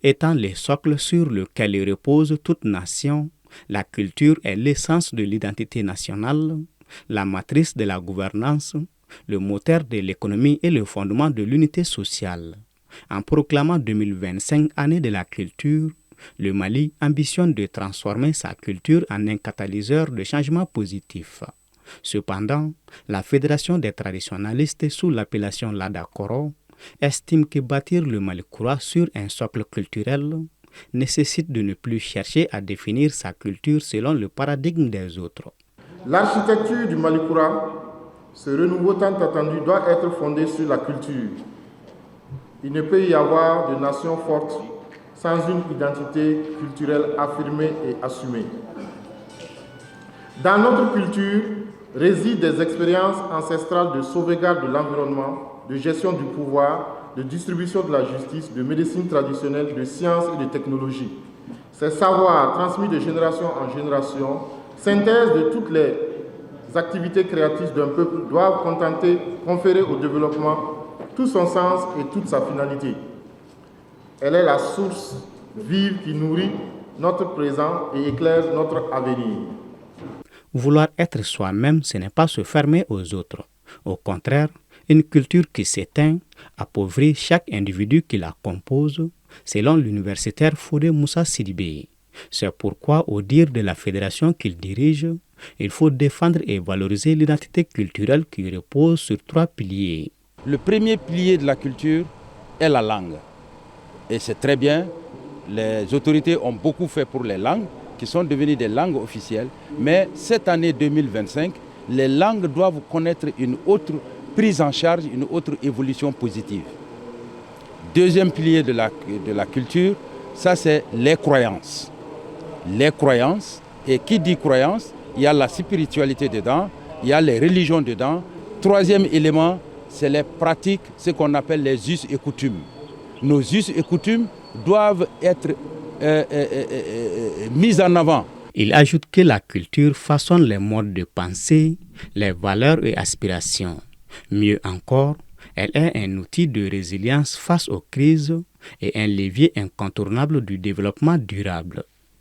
Étant le socle sur lequel repose toute nation, la culture est l'essence de l'identité nationale, la matrice de la gouvernance, le moteur de l'économie et le fondement de l'unité sociale. En proclamant 2025 année de la culture, le Mali ambitionne de transformer sa culture en un catalyseur de changement positif. Cependant, la Fédération des traditionalistes sous l'appellation LADACORO estime que bâtir le Malikoura sur un socle culturel nécessite de ne plus chercher à définir sa culture selon le paradigme des autres. L'architecture du Malikoura, ce renouveau tant attendu, doit être fondé sur la culture. Il ne peut y avoir de nation forte sans une identité culturelle affirmée et assumée. Dans notre culture résident des expériences ancestrales de sauvegarde de l'environnement, de gestion du pouvoir, de distribution de la justice, de médecine traditionnelle, de sciences et de technologie. Ces savoirs transmis de génération en génération, synthèse de toutes les activités créatives d'un peuple, doivent conférer au développement tout son sens et toute sa finalité. Elle est la source vive qui nourrit notre présent et éclaire notre avenir. Vouloir être soi-même, ce n'est pas se fermer aux autres. Au contraire, une culture qui s'éteint appauvrit chaque individu qui la compose, selon l'universitaire Fodé Moussa Sidibé. C'est pourquoi, au dire de la fédération qu'il dirige, il faut défendre et valoriser l'identité culturelle qui repose sur 3 piliers. Le premier pilier de la culture est la langue. Et c'est très bien, les autorités ont beaucoup fait pour les langues, qui sont devenues des langues officielles. Mais cette année 2025, les langues doivent connaître une autre prise en charge, une autre évolution positive. Deuxième pilier de la culture, ça c'est les croyances. Les croyances, et qui dit croyance, il y a la spiritualité dedans, il y a les religions dedans. Troisième élément, c'est les pratiques, ce qu'on appelle les us et coutumes. Nos us et coutumes doivent être mis en avant. Il ajoute que la culture façonne les modes de pensée, les valeurs et aspirations. Mieux encore, elle est un outil de résilience face aux crises et un levier incontournable du développement durable.